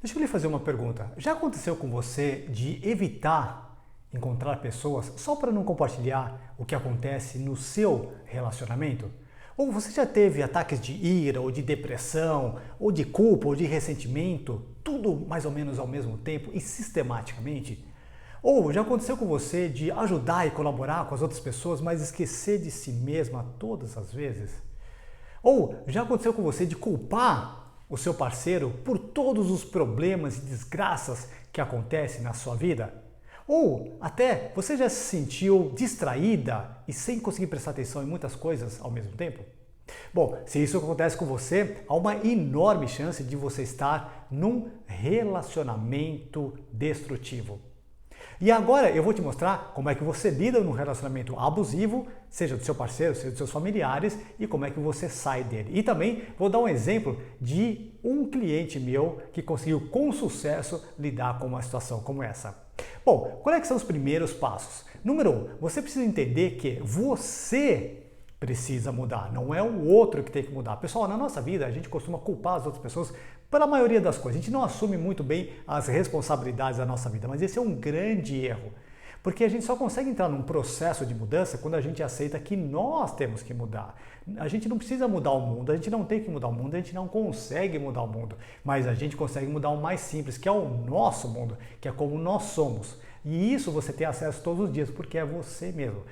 Deixa eu lhe fazer uma pergunta. Já aconteceu com você de evitar encontrar pessoas só para não compartilhar o que acontece no seu relacionamento? Ou você já teve ataques de ira, ou de depressão, ou de culpa, ou de ressentimento, tudo mais ou menos ao mesmo tempo e sistematicamente? Ou já aconteceu com você de ajudar e colaborar com as outras pessoas, mas esquecer de si mesma todas as vezes? Ou já aconteceu com você de culpar o seu parceiro por todos os problemas e desgraças que acontecem na sua vida? Ou até você já se sentiu distraída e sem conseguir prestar atenção em muitas coisas ao mesmo tempo? Bom, se isso acontece com você, há uma enorme chance de você estar num relacionamento destrutivo. E agora eu vou te mostrar como é que você lida num relacionamento abusivo, seja do seu parceiro, seja dos seus familiares, e como é que você sai dele. E também vou dar um exemplo de um cliente meu que conseguiu com sucesso lidar com uma situação como essa. Bom, quais é que são os primeiros passos? Número 1, você precisa entender que você precisa mudar, não é o outro que tem que mudar. Pessoal, na nossa vida a gente costuma culpar as outras pessoas pela maioria das coisas. A gente não assume muito bem as responsabilidades da nossa vida, mas esse é um grande erro. Porque a gente só consegue entrar num processo de mudança quando a gente aceita que nós temos que mudar. A gente não precisa mudar o mundo, a gente não tem que mudar o mundo, a gente não consegue mudar o mundo. Mas a gente consegue mudar o mais simples, que é o nosso mundo, que é como nós somos. E isso você tem acesso todos os dias, porque é você mesmo.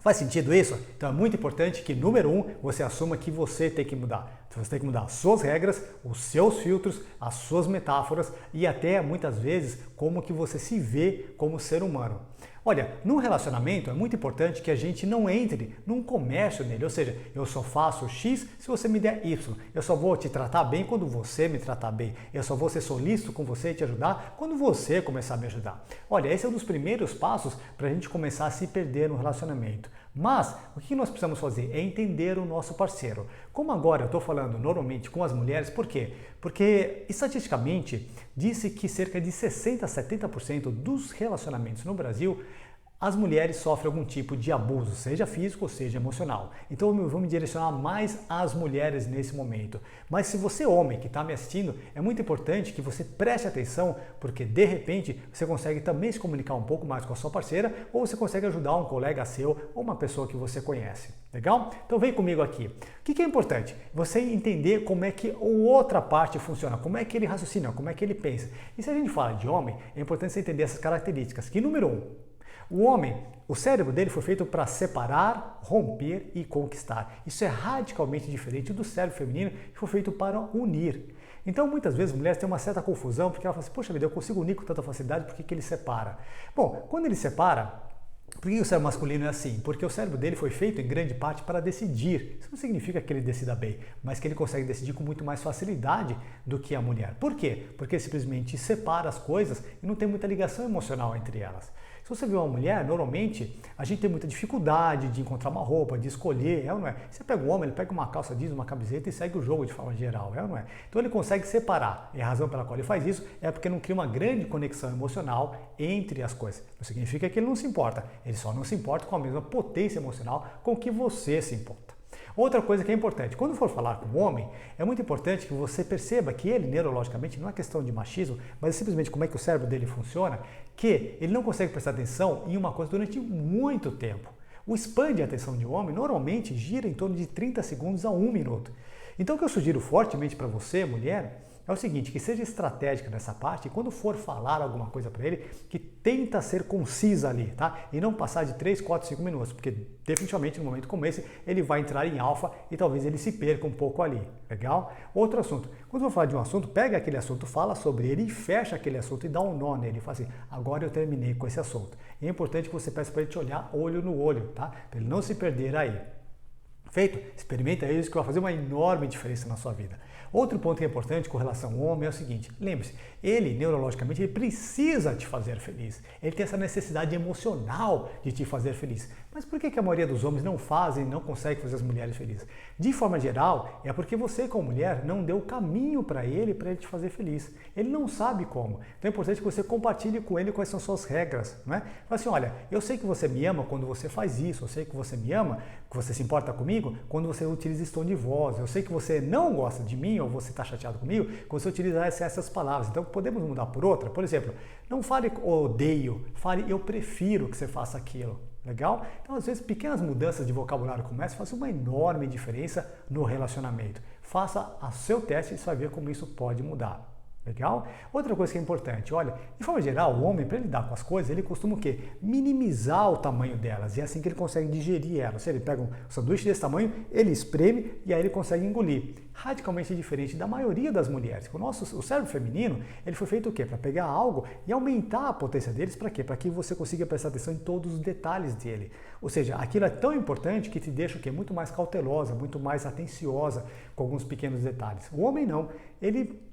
Faz sentido isso? Então é muito importante que, número 1, você assuma que você tem que mudar. Você tem que mudar as suas regras, os seus filtros, as suas metáforas e até, muitas vezes, como que você se vê como ser humano. Olha, num relacionamento é muito importante que a gente não entre num comércio nele, ou seja, eu só faço X se você me der Y, eu só vou te tratar bem quando você me tratar bem, eu só vou ser solícito com você e te ajudar quando você começar a me ajudar. Olha, esse é um dos primeiros passos para a gente começar a se perder no relacionamento. Mas o que nós precisamos fazer é entender o nosso parceiro. Como agora eu estou falando normalmente com as mulheres, por quê? Porque estatisticamente disse que cerca de 60 a 70% dos relacionamentos no Brasil as mulheres sofrem algum tipo de abuso, seja físico ou seja emocional. Então eu vou me direcionar mais às mulheres nesse momento. Mas se você, homem, que está me assistindo, é muito importante que você preste atenção, porque de repente você consegue também se comunicar um pouco mais com a sua parceira, ou você consegue ajudar um colega seu ou uma pessoa que você conhece. Legal? Então vem comigo aqui. O que é importante? Você entender como é que a outra parte funciona, como é que ele raciocina, como é que ele pensa. E se a gente fala de homem, é importante você entender essas características. Que número 1, o homem, o cérebro dele foi feito para separar, romper e conquistar. Isso é radicalmente diferente do cérebro feminino, que foi feito para unir. Então, muitas vezes, mulheres têm uma certa confusão, porque ela fala assim, poxa vida, eu consigo unir com tanta facilidade, por que ele separa? Bom, quando ele separa, por que o cérebro masculino é assim? Porque o cérebro dele foi feito, em grande parte, para decidir. Isso não significa que ele decida bem, mas que ele consegue decidir com muito mais facilidade do que a mulher. Por quê? Porque ele simplesmente separa as coisas e não tem muita ligação emocional entre elas. Se você vê uma mulher, normalmente, a gente tem muita dificuldade de encontrar uma roupa, de escolher, é ou não é? Você pega um homem, ele pega uma calça jeans, uma camiseta e segue o jogo de forma geral, é ou não é? Então ele consegue separar. E a razão pela qual ele faz isso é porque não cria uma grande conexão emocional entre as coisas. Não significa que ele não se importa, ele só não se importa com a mesma potência emocional com que você se importa. Outra coisa que é importante, quando for falar com um homem, é muito importante que você perceba que ele, neurologicamente, não é questão de machismo, mas é simplesmente como é que o cérebro dele funciona, que ele não consegue prestar atenção em uma coisa durante muito tempo. O span de atenção de um homem normalmente gira em torno de 30 segundos a 1 minuto. Então o que eu sugiro fortemente para você, mulher, é o seguinte, que seja estratégica nessa parte e quando for falar alguma coisa para ele, que tenta ser concisa ali, tá? E não passar de 3, 4, 5 minutos, porque definitivamente no momento como esse, ele vai entrar em alfa e talvez ele se perca um pouco ali, legal? Outro assunto, quando eu for falar de um assunto, pega aquele assunto, fala sobre ele e fecha aquele assunto e dá um nó nele, fala assim, agora eu terminei com esse assunto. E é importante que você peça para ele te olhar olho no olho, tá? Para ele não se perder aí. Feito? Experimenta isso que vai fazer uma enorme diferença na sua vida. Outro ponto que é importante com relação ao homem é o seguinte, lembre-se, ele, neurologicamente, ele precisa te fazer feliz. Ele tem essa necessidade emocional de te fazer feliz. Mas por que a maioria dos homens não fazem, não consegue fazer as mulheres felizes? De forma geral, é porque você, como mulher, não deu o caminho para ele te fazer feliz. Ele não sabe como. Então é importante que você compartilhe com ele quais são suas regras. Não é? Fala assim, olha, eu sei que você me ama quando você faz isso, eu sei que você me ama, que você se importa comigo, comigo quando você utiliza esse tom de voz. Eu sei que você não gosta de mim ou você está chateado comigo quando você utilizar essas palavras. Então podemos mudar por outra. Por exemplo, não fale odeio, fale eu prefiro que você faça aquilo. Legal? Então, às vezes, pequenas mudanças de vocabulário como essa fazem uma enorme diferença no relacionamento. Faça o seu teste e você vai ver como isso pode mudar. Legal? Outra coisa que é importante, olha, de forma geral, o homem, para lidar com as coisas, ele costuma o quê? Minimizar o tamanho delas, e é assim que ele consegue digerir elas. Se ele pega um sanduíche desse tamanho, ele espreme e aí ele consegue engolir. Radicalmente diferente da maioria das mulheres. O cérebro feminino, ele foi feito o quê? Para pegar algo e aumentar a potência deles, para quê? Para que você consiga prestar atenção em todos os detalhes dele. Ou seja, aquilo é tão importante que te deixa o quê? Muito mais cautelosa, muito mais atenciosa com alguns pequenos detalhes. O homem não, ele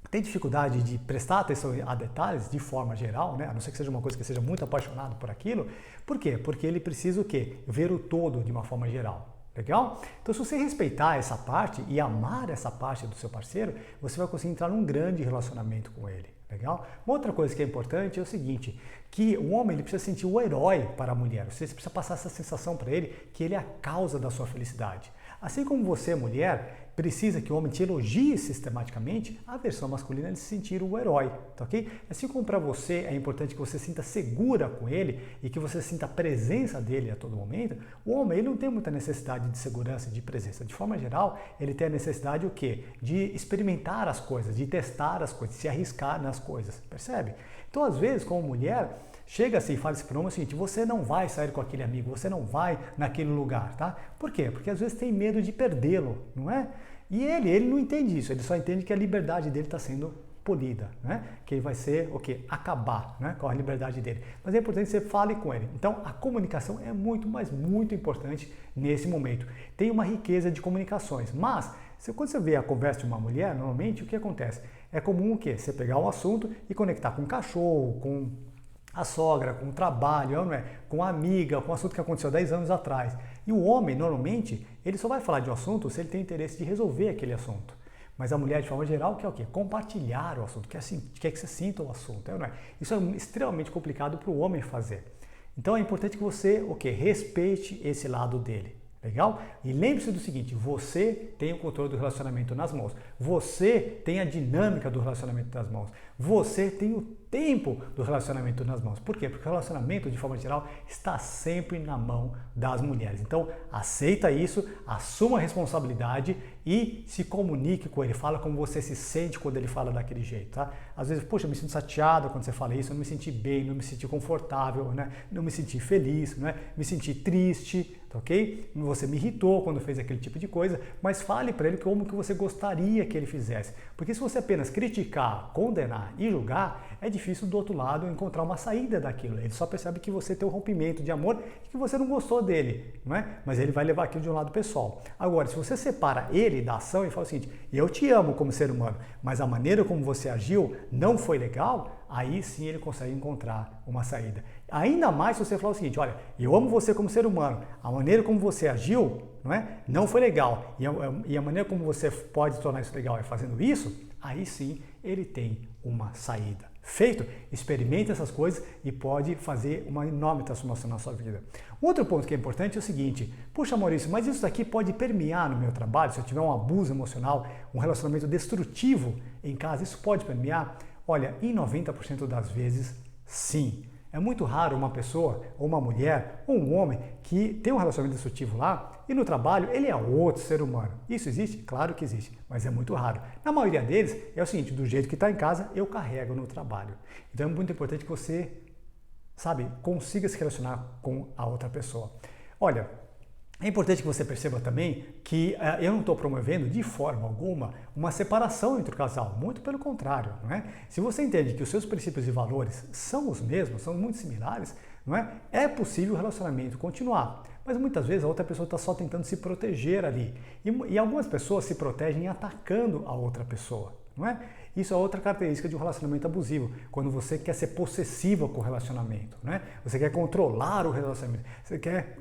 tem dificuldade de prestar atenção a detalhes de forma geral, né? A não ser que seja uma coisa que seja muito apaixonado por aquilo. Por quê? Porque ele precisa o quê? Ver o todo de uma forma geral. Legal? Então, se você respeitar essa parte e amar essa parte do seu parceiro, você vai conseguir entrar num grande relacionamento com ele. Legal? Uma outra coisa que é importante é o seguinte, que o homem ele precisa sentir o herói para a mulher. Você precisa passar essa sensação para ele que ele é a causa da sua felicidade. Assim como você, mulher, precisa que o homem te elogie sistematicamente, a versão masculina é de se sentir o herói, tá ok? Assim como para você é importante que você sinta segura com ele e que você sinta a presença dele a todo momento, o homem ele não tem muita necessidade de segurança e de presença. De forma geral, ele tem a necessidade o quê? De experimentar as coisas, de testar as coisas, de se arriscar nas coisas, percebe? Então, às vezes, como mulher, chega-se e fala-se para o homem o seguinte, você não vai sair com aquele amigo, você não vai naquele lugar, tá? Por quê? Porque às vezes tem medo de perdê-lo, não é? E ele não entende isso, ele só entende que a liberdade dele está sendo polida, né? Que ele vai ser o quê? Acabar, né? Com a liberdade dele. Mas é importante que você fale com ele. Então, a comunicação é muito, mas muito importante nesse momento. Tem uma riqueza de comunicações, mas quando você vê a conversa de uma mulher, normalmente o que acontece? É comum o quê? Você pegar um assunto e conectar com o cachorro, com a sogra, com o trabalho, não é? Com a amiga, com um assunto que aconteceu 10 anos atrás. E o homem, normalmente, ele só vai falar de um assunto se ele tem interesse de resolver aquele assunto. Mas a mulher, de forma geral, quer o quê? Compartilhar o assunto, quer que você sinta o assunto. Não é? Isso é extremamente complicado para o homem fazer. Então é importante que você o quê? Respeite esse lado dele. Legal? E lembre-se do seguinte, você tem o controle do relacionamento nas mãos. Você tem a dinâmica do relacionamento nas mãos. Você tem o tempo do relacionamento nas mãos. Por quê? Porque o relacionamento, de forma geral, está sempre na mão das mulheres. Então, aceita isso, assuma a responsabilidade e se comunique com ele. Fala como você se sente quando ele fala daquele jeito, tá? Às vezes, poxa, eu me sinto chateado quando você fala isso, eu não me senti bem, não me senti confortável, né? Não me senti feliz, né? Me senti triste, tá ok? Você me irritou quando fez aquele tipo de coisa, mas fale para ele como que você gostaria que ele fizesse. Porque se você apenas criticar, condenar e julgar, é difícil do outro lado encontrar uma saída daquilo. Ele só percebe que você tem um rompimento de amor e que você não gostou dele, não é? Mas ele vai levar aquilo de um lado pessoal. Agora, se você separa ele da ação e fala o seguinte, eu te amo como ser humano, mas a maneira como você agiu não foi legal, aí sim ele consegue encontrar uma saída. Ainda mais se você falar o seguinte, olha, eu amo você como ser humano, a maneira como você agiu, não foi legal, e a maneira como você pode tornar isso legal é fazendo isso, aí sim ele tem uma saída. Feito? Experimente essas coisas e pode fazer uma enorme transformação na sua vida. Um outro ponto que é importante é o seguinte, puxa Maurício, mas isso daqui pode permear no meu trabalho, se eu tiver um abuso emocional, um relacionamento destrutivo em casa, isso pode permear? Olha, em 90% das vezes, sim. É muito raro uma pessoa, ou uma mulher, ou um homem que tem um relacionamento destrutivo lá e no trabalho ele é outro ser humano. Isso existe? Claro que existe, mas é muito raro. Na maioria deles é o seguinte, do jeito que está em casa, eu carrego no trabalho. Então é muito importante que você, consiga se relacionar com a outra pessoa. Olha, é importante que você perceba também que eu não estou promovendo de forma alguma uma separação entre o casal, muito pelo contrário, não é? Se você entende que os seus princípios e valores são os mesmos, são muito similares, não é? É possível o relacionamento continuar, mas muitas vezes a outra pessoa está só tentando se proteger ali e algumas pessoas se protegem atacando a outra pessoa. não é? Isso é outra característica de um relacionamento abusivo, quando você quer ser possessiva com o relacionamento, né? Você quer controlar o relacionamento, você quer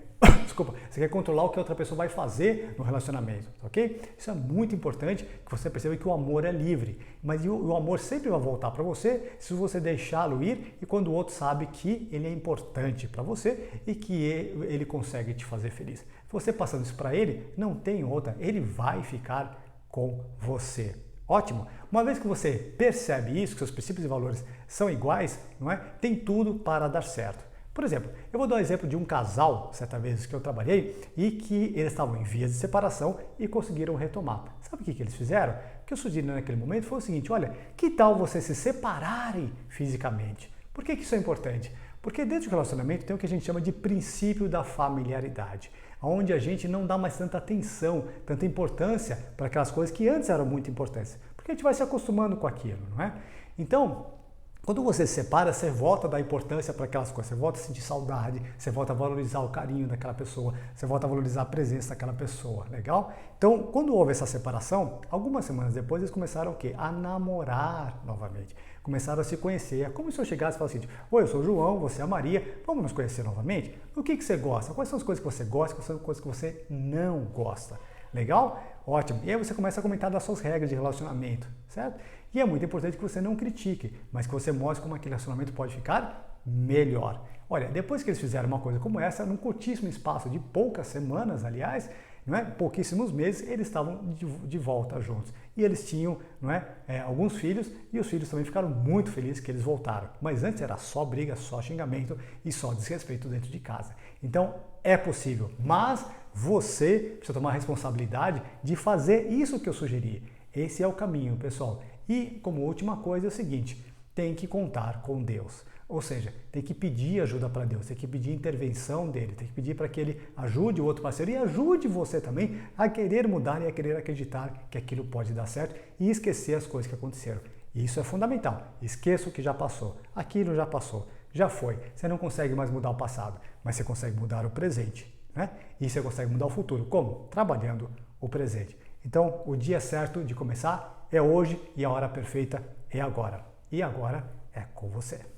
você quer controlar o que a outra pessoa vai fazer no relacionamento, ok? Isso é muito importante, que você perceba que o amor é livre, mas o amor sempre vai voltar para você se você deixá-lo ir e quando o outro sabe que ele é importante para você e que ele consegue te fazer feliz. Você passando isso para ele, não tem outra, ele vai ficar com você. Ótimo! Uma vez que você percebe isso, que seus princípios e valores são iguais, não é? Tem tudo para dar certo. Por exemplo, eu vou dar um exemplo de um casal, certa vez que eu trabalhei, e que eles estavam em vias de separação e conseguiram retomar. Sabe o que eles fizeram? O que eu sugeri naquele momento foi o seguinte, olha, que tal vocês se separarem fisicamente? Por que isso é importante? Porque dentro do relacionamento tem o que a gente chama de princípio da familiaridade, onde a gente não dá mais tanta atenção, tanta importância para aquelas coisas que antes eram muito importantes, porque a gente vai se acostumando com aquilo, não é? Então, quando você se separa, você volta a dar importância para aquelas coisas, você volta a sentir saudade, você volta a valorizar o carinho daquela pessoa, você volta a valorizar a presença daquela pessoa, legal? Então, quando houve essa separação, algumas semanas depois eles começaram o quê? A namorar novamente, começaram a se conhecer. É como se eu chegasse e falasse assim, oi, eu sou o João, você é a Maria, vamos nos conhecer novamente? O que você gosta? Quais são as coisas que você gosta, quais são as coisas que você não gosta? Legal? Ótimo. E aí você começa a comentar das suas regras de relacionamento, certo? E é muito importante que você não critique, mas que você mostre como aquele relacionamento pode ficar melhor. Olha, depois que eles fizeram uma coisa como essa, num curtíssimo espaço de poucas semanas, aliás, não é? Pouquíssimos meses, eles estavam de volta juntos. E eles tinham, não é? Alguns filhos, e os filhos também ficaram muito felizes que eles voltaram. Mas antes era só briga, só xingamento e só desrespeito dentro de casa. Então, é possível, mas você precisa tomar a responsabilidade de fazer isso que eu sugeri. Esse é o caminho, pessoal. E, como última coisa, é o seguinte, tem que contar com Deus. Ou seja, tem que pedir ajuda para Deus, tem que pedir intervenção dele, tem que pedir para que ele ajude o outro parceiro e ajude você também a querer mudar e a querer acreditar que aquilo pode dar certo e esquecer as coisas que aconteceram. Isso é fundamental. Esqueça o que já passou. Aquilo já passou, já foi. Você não consegue mais mudar o passado, mas você consegue mudar o presente, né? E você consegue mudar o futuro. Como? Trabalhando o presente. Então, o dia certo de começar é hoje e a hora perfeita é agora. E agora é com você.